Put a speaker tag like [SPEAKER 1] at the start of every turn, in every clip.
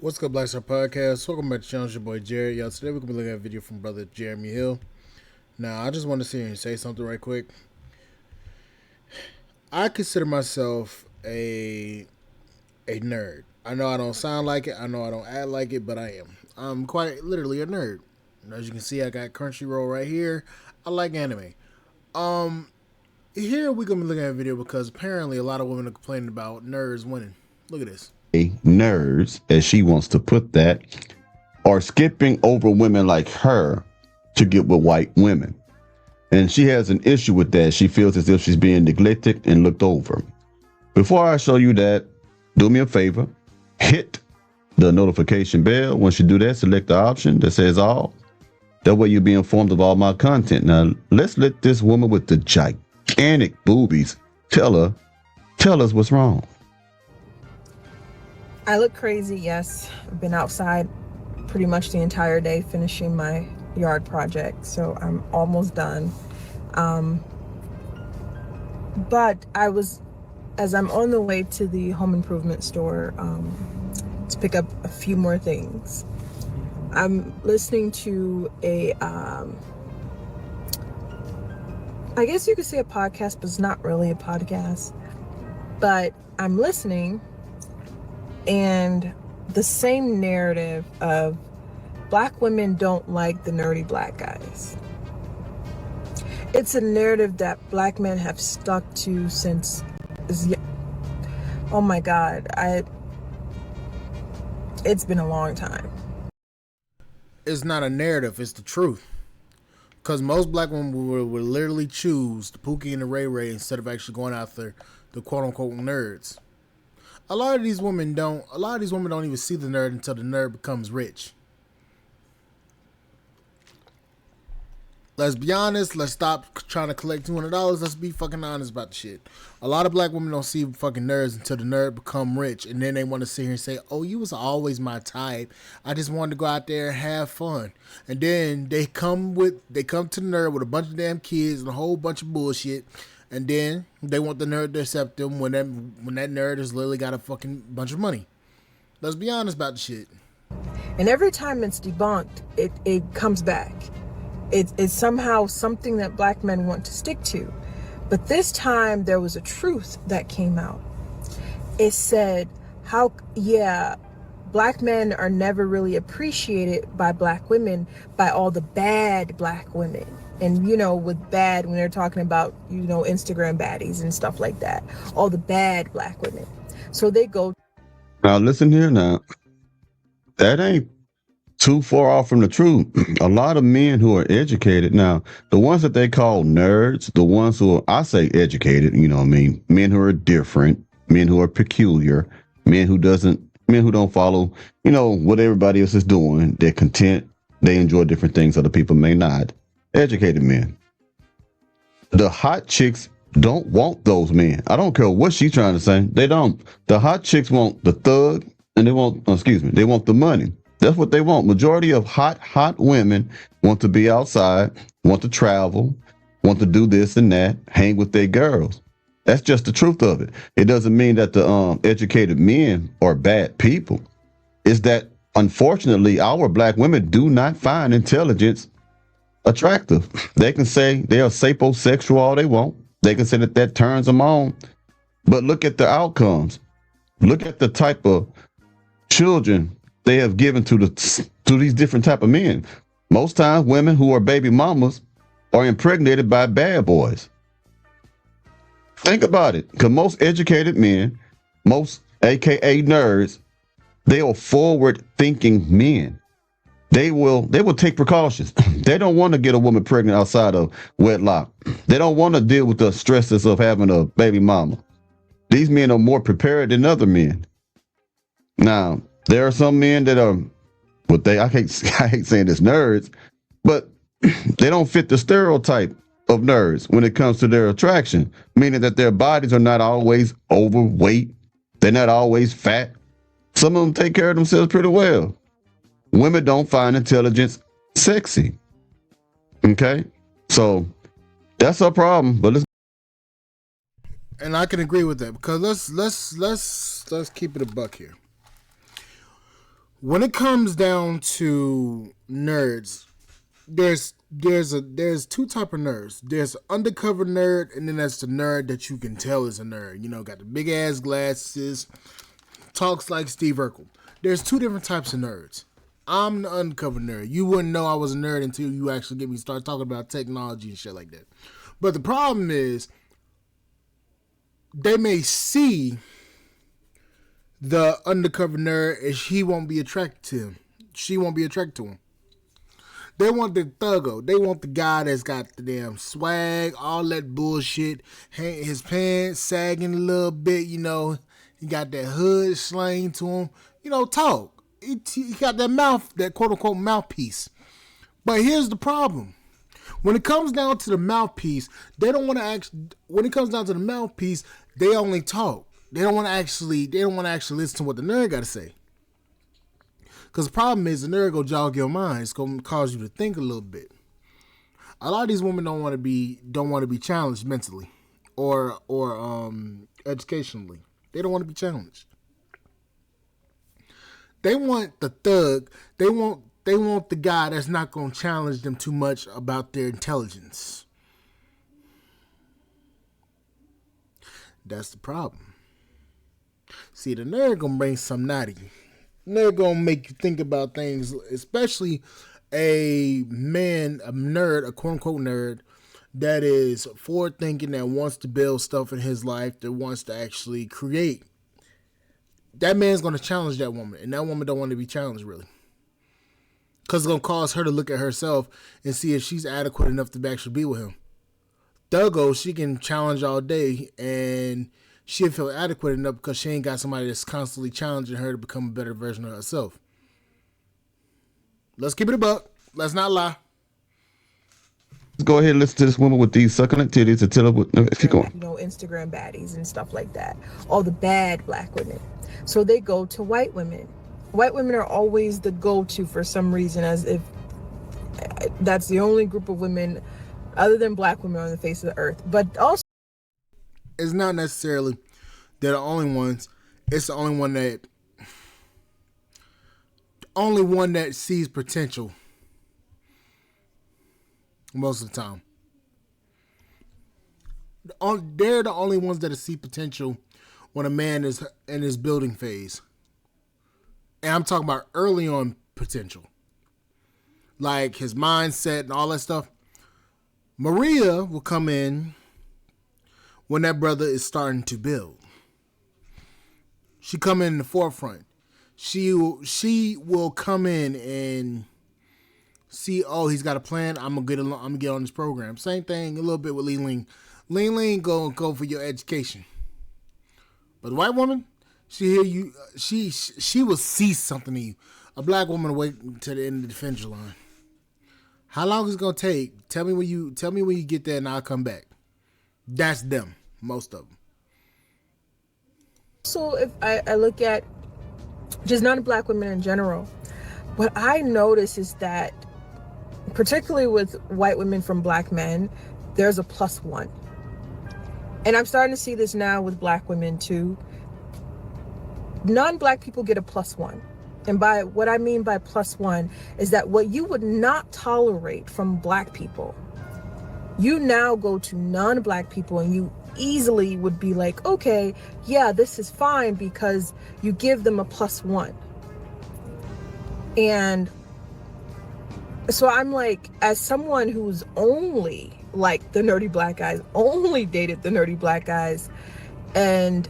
[SPEAKER 1] What's good, Black Star Podcast? Welcome back to the channel. It's your boy Jared. Y'all, today we're going to be looking at a video from brother Jeremy Hill. Now, I just want to sit here and say something right quick. I consider myself a nerd. I know I don't sound like it. I know I don't act like it, but I am. I'm quite literally a nerd. As you can see, I got Crunchyroll right here. I like anime. Here we're going to be looking at a video because apparently a lot of women are complaining about nerds winning. Look at this.
[SPEAKER 2] Nerds, as she wants to put that, are skipping over women like her to get with white women. And she has an issue with that. She feels as if she's being neglected and looked over. Before I show you that, do me a favor, hit the notification bell. Once you do that, select the option that says all. That way you'll be informed of all my content. Now, let's let this woman with the gigantic boobies tell us what's wrong.
[SPEAKER 3] I look crazy, yes. I've been outside pretty much the entire day finishing my yard project, so I'm almost done. But as I'm on the way to the home improvement store to pick up a few more things, I'm listening to I guess you could say a podcast, but it's not really a podcast. But I'm listening, and the same narrative of black women don't like the nerdy black guys. It's a narrative that black men have stuck to since, oh my God, it's been a long time.
[SPEAKER 1] It's not a narrative, it's the truth. Because most black women would literally choose the Pookie and the Ray Ray instead of actually going after the quote unquote nerds. A lot of these women don't even see the nerd until the nerd becomes rich. Let's be honest. Let's stop trying to collect $200. Let's be fucking honest about the shit. A lot of black women don't see fucking nerds until the nerd become rich, and then they want to sit here and say, "Oh, you was always my type. I just wanted to go out there and have fun." And then they come to the nerd with a bunch of damn kids and a whole bunch of bullshit. And then they want the nerd to accept them when that nerd has literally got a fucking bunch of money. Let's be honest about the shit.
[SPEAKER 3] And every time it's debunked, it comes back. It's somehow something that black men want to stick to. But this time there was a truth that came out. It said, black men are never really appreciated by black women, by all the bad black women. And, with bad, when they're talking about, Instagram baddies and stuff like that. All the bad black women. So they go.
[SPEAKER 2] Now, listen here now. That ain't too far off from the truth. A lot of men who are educated now, the ones that they call nerds, the ones who are, I say educated, men who are different, men who are peculiar, men who don't follow, what everybody else is doing. They're content. They enjoy different things other people may not. Educated men. The hot chicks don't want those men. I don't care what she's trying to say. They don't. The hot chicks want the thug, and they want the money. That's what they want. Majority of hot women want to be outside, want to travel, want to do this and that, hang with their girls. That's just the truth of it. It doesn't mean that the educated men are bad people. It's that, unfortunately, our black women do not find intelligence attractive. They can say they are sapiosexual all they want. They can say that turns them on. But look at the outcomes. Look at the type of children they have given to these different type of men. Most times women who are baby mamas are impregnated by bad boys. Think about it. Because most educated men, most AKA nerds, they are forward thinking men. They will take precautions. They don't want to get a woman pregnant outside of wedlock. They don't want to deal with the stresses of having a baby mama. These men are more prepared than other men. Now, there are some men that are I hate saying this, nerds, but they don't fit the stereotype of nerds when it comes to their attraction, meaning that their bodies are not always overweight. They're not always fat. Some of them take care of themselves pretty well. Women don't find intelligence sexy. Okay? So that's a problem, but
[SPEAKER 1] And I can agree with that because let's keep it a buck here. When it comes down to nerds, there's two type of nerds. There's an undercover nerd, and then there's the nerd that you can tell is a nerd. You know, got the big ass glasses, talks like Steve Urkel. There's two different types of nerds. I'm the undercover nerd. You wouldn't know I was a nerd until you actually get me start talking about technology and shit like that. But the problem is, they may see the undercover nerd and she won't be attracted to him. She won't be attracted to him. They want the thuggo. They want the guy that's got the damn swag, all that bullshit. His pants sagging a little bit, you know. He got that hood slang to him. You know, talk. He got that mouth, that quote-unquote mouthpiece. But here's the problem. When it comes down to the mouthpiece, they don't want to actually. When it comes down to the mouthpiece, they only talk. They don't want to actually listen to what the nerd got to say. Because the problem is, the nerd go jog your mind. It's going to cause you to think a little bit. A lot of these women don't want to be challenged mentally, or educationally. They don't want to be challenged. They want the thug. They want the guy that's not going to challenge them too much about their intelligence. That's the problem. See, the nerd going to bring something out of you. Nerd going to make you think about things, especially a nerd, a quote-unquote nerd, that is forward-thinking, that wants to build stuff in his life, that wants to actually create. That man's going to challenge that woman, and that woman don't want to be challenged, really. Because it's going to cause her to look at herself and see if she's adequate enough to actually be with him. Thuggo, she can challenge all day, and she'll feel adequate enough because she ain't got somebody that's constantly challenging her to become a better version of herself. Let's keep it a buck. Let's not lie.
[SPEAKER 2] Let's go ahead and listen to this woman with these succulent titties and tell her what. Keep going.
[SPEAKER 3] You know, Instagram baddies and stuff like that. All the bad black women. So they go to white women. White women are always the go-to for some reason, as if that's the only group of women other than black women on the face of the earth. But also,
[SPEAKER 1] it's not necessarily they're the only ones. It's the only one that sees potential most of the time. They're the only ones that see potential when a man is in his building phase. And I'm talking about early on potential. Like his mindset and all that stuff. Maria will come in when that brother is starting to build. She come in the forefront. She will come in and see, oh, he's got a plan. I'm gonna get on this program. Same thing a little bit with Ling Ling. Ling Ling go for your education. But the white woman, she hear you. She will see something in you. A black woman wait to the end of the finish line. How long is it gonna take? Tell me when you get there, and I'll come back. That's them, most of them.
[SPEAKER 3] so if I look at just non-black women in general, what I notice is that, particularly with white women from black men, there's a +1. And I'm starting to see this now with black women too. Non-black people get a +1. And by what I mean by +1 is that what you would not tolerate from black people, you now go to non-black people and you easily would be like, okay, yeah, this is fine, because you give them a +1. And so I'm like, as someone who's only like the nerdy black guys, only dated the nerdy black guys, and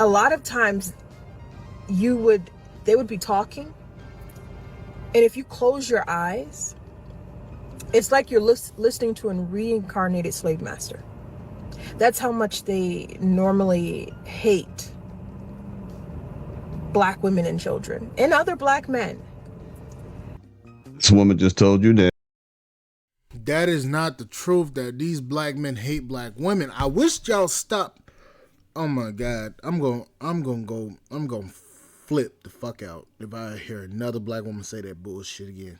[SPEAKER 3] a lot of times they would be talking, and if you close your eyes, it's like you're listening to a reincarnated slave master. That's how much they normally hate black women and children and other black men.
[SPEAKER 2] This woman just told you that.
[SPEAKER 1] That is not the truth, that these black men hate black women. I wish y'all stop. Oh my God. I'm gonna flip the fuck out if I hear another black woman say that bullshit again.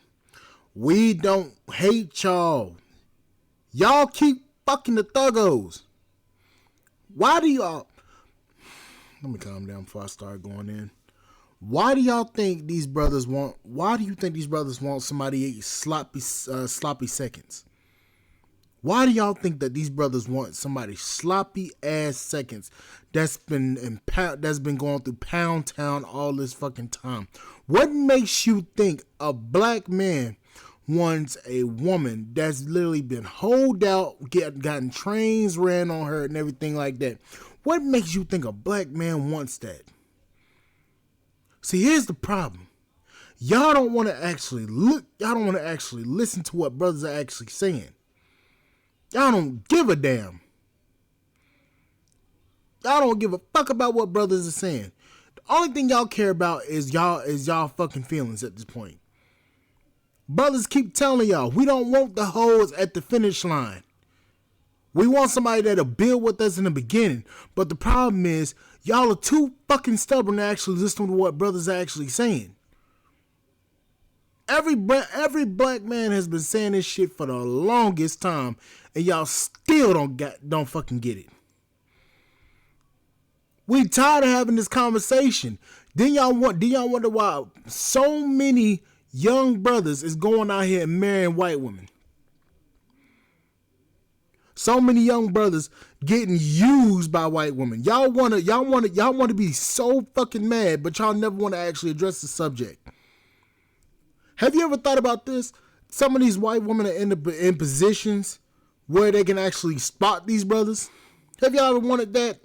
[SPEAKER 1] We don't hate y'all. Y'all keep fucking the thuggos. Why do y'all... Let me calm down before I start going in. Why do y'all think these brothers want? Why do you think these brothers want somebody sloppy seconds? Why do y'all think that these brothers want somebody sloppy ass seconds that's been going through Pound Town all this fucking time? What makes you think a black man wants a woman that's literally been holed out, gotten trains ran on her and everything like that? What makes you think a black man wants that? See, here's the problem. Y'all don't want to actually look. Y'all don't want to actually listen to what brothers are actually saying. Y'all don't give a damn. Y'all don't give a fuck about what brothers are saying. The only thing y'all care about is y'all fucking feelings at this point. Brothers keep telling y'all, we don't want the hoes at the finish line. We want somebody that'll build with us in the beginning. But the problem is, y'all are too fucking stubborn to actually listen to what brothers are actually saying. Every black man has been saying this shit for the longest time, and y'all still don't fucking get it. We tired of having this conversation. Then y'all wonder why so many young brothers is going out here and marrying white women. So many young brothers getting used by white women. Y'all want to be so fucking mad, but y'all never want to actually address the subject. Have you ever thought about this? Some of these white women are in positions where they can actually spot these brothers. Have y'all ever wanted that?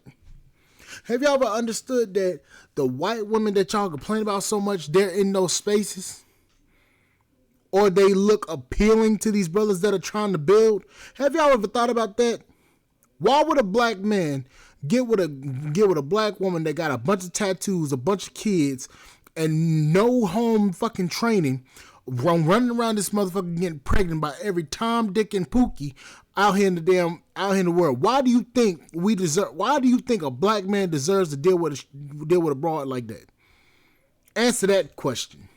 [SPEAKER 1] Have y'all ever understood that the white women that y'all complain about so much, they're in those spaces? Or they look appealing to these brothers that are trying to build? Have y'all ever thought about that? Why would a black man get with a black woman that got a bunch of tattoos, a bunch of kids, and no home fucking training, running around this motherfucker getting pregnant by every Tom, Dick, and Pookie out here in the world? Why do you think a black man deserves to deal with a broad like that? Answer that question.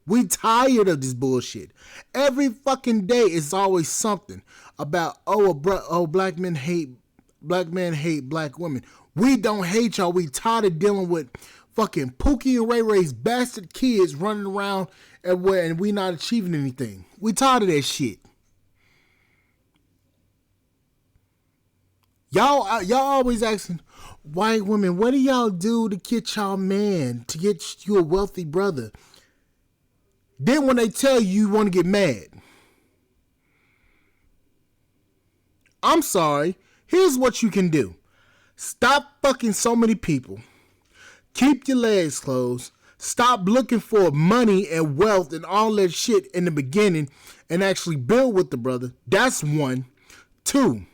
[SPEAKER 1] We tired of this bullshit. Every fucking day it's always something about black men hate black women. We don't hate y'all. We tired of dealing with fucking Pookie and Ray Ray's bastard kids running around everywhere and we not achieving anything. We tired of that shit. Y'all always asking white women, what do y'all do to get y'all man, to get you a wealthy brother? Then when they tell you, you want to get mad. I'm sorry. Here's what you can do. Stop fucking so many people. Keep your legs closed. Stop looking for money and wealth and all that shit in the beginning and actually build with the brother. That's one. Two.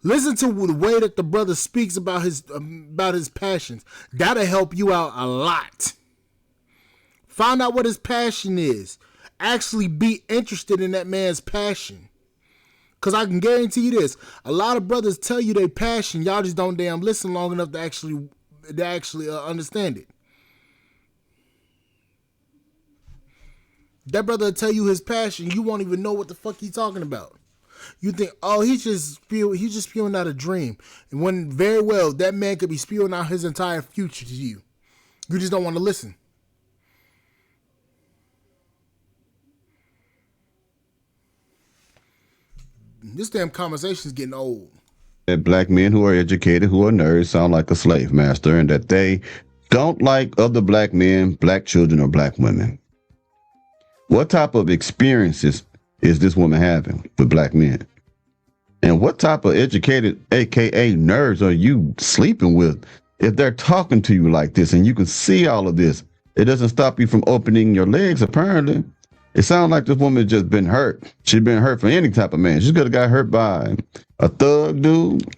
[SPEAKER 1] Listen to the way that the brother speaks about his passions. That'll help you out a lot. Find out what his passion is. Actually be interested in that man's passion. Because I can guarantee you this. A lot of brothers tell you their passion. Y'all just don't damn listen long enough to actually understand it. That brother will tell you his passion. You won't even know what the fuck he's talking about. You think, oh, he's just spewing out a dream. And when very well, that man could be spewing out his entire future to you. You just don't want to listen. This damn conversation is getting old.
[SPEAKER 2] That black men who are educated, who are nerds, sound like a slave master, and that they don't like other black men, black children, or black women. What type of experiences is this woman having with black men? And what type of educated, aka nerds, are you sleeping with? If they're talking to you like this and you can see all of this, it doesn't stop you from opening your legs, apparently. It sounds like this woman has just been hurt. She's been hurt for any type of man. She could have got hurt by a thug dude.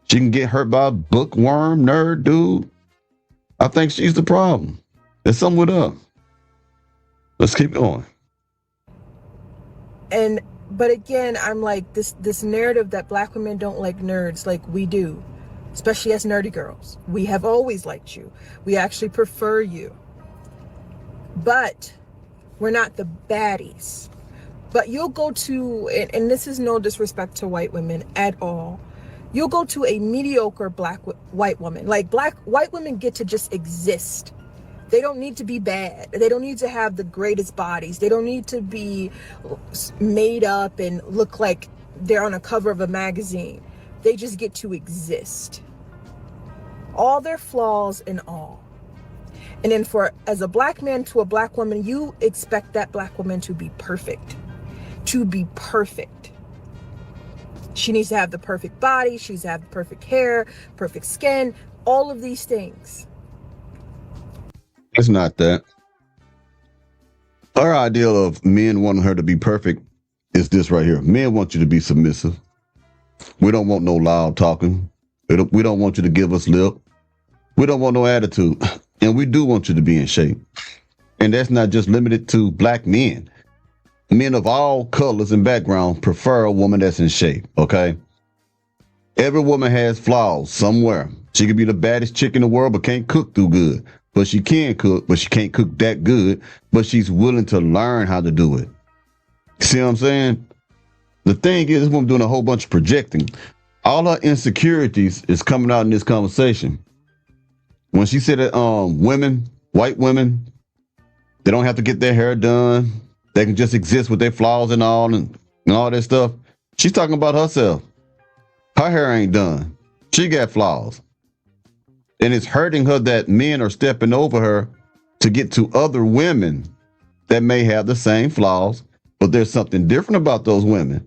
[SPEAKER 2] She can get hurt by a bookworm nerd dude. I think she's the problem. There's something with her. Let's keep going.
[SPEAKER 3] But again, I'm like, this narrative that black women don't like nerds, like we do, especially as nerdy girls. We have always liked you. We actually prefer you. But we're not the baddies. But you'll go to, and this is no disrespect to white women at all. You'll go to a mediocre white woman. Like white women get to just exist. They don't need to be bad. They don't need to have the greatest bodies. They don't need to be made up and look like they're on a cover of a magazine. They just get to exist. All their flaws and all. And then as a black man to a black woman, you expect that black woman to be perfect. To be perfect. She needs to have the perfect body. She needs to have the perfect hair, perfect skin, all of these things.
[SPEAKER 2] It's not that. Our ideal of men wanting her to be perfect is this right here. Men want you to be submissive. We don't want no loud talking. We don't want you to give us lip. We don't want no attitude. And we do want you to be in shape. And that's not just limited to black men. Men of all colors and backgrounds prefer a woman that's in shape, okay? Every woman has flaws somewhere. She could be the baddest chick in the world, but can't cook too good. But she can cook, but she can't cook that good. But she's willing to learn how to do it. See what I'm saying? The thing is, this woman doing a whole bunch of projecting. All her insecurities is coming out in this conversation. When she said that white women, they don't have to get their hair done. They can just exist with their flaws and all that stuff. She's talking about herself. Her hair ain't done. She got flaws. And it's hurting her that men are stepping over her to get to other women that may have the same flaws, but there's something different about those women.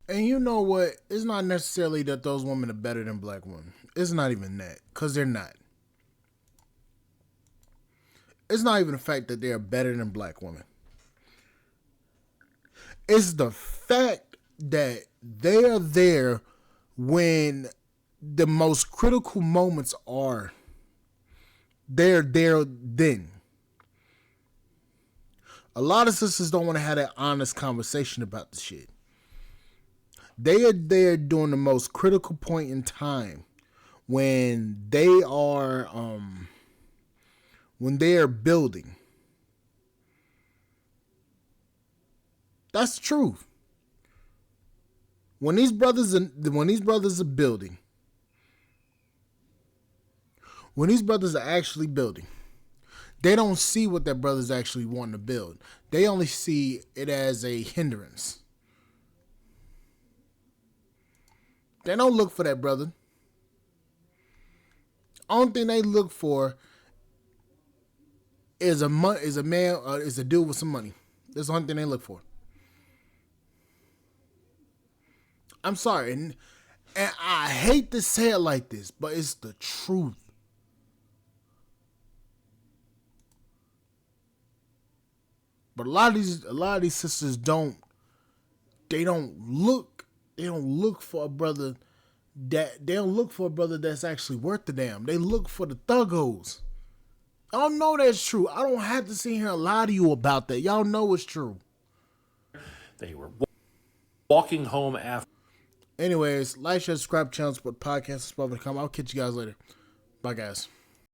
[SPEAKER 1] And you know what? It's not necessarily that those women are better than black women. It's not even that, because they're not. It's not even the fact that they're better than black women. It's the fact that they are there when the most critical moments are. They're there then. A lot of sisters don't want to have that honest conversation about the shit. They are there during the most critical point in time when they are building. That's the truth. When these brothers are building, when these brothers are actually building, they don't see what their brothers actually want to build. They only see it as a hindrance. They don't look for that brother. Only thing they look for is a dude with some money. That's the only thing they look for. I'm sorry, and I hate to say it like this, but it's the truth. But a lot of these sisters don't look for a brother that's actually worth the damn. They look for the thuggos. Y'all know that's true. I don't have to sit here and lie to you about that. Y'all know it's true.
[SPEAKER 4] They were walking home after.
[SPEAKER 1] Anyways, like, share, subscribe, channel, support podcast, I'll catch you guys later. Bye, guys.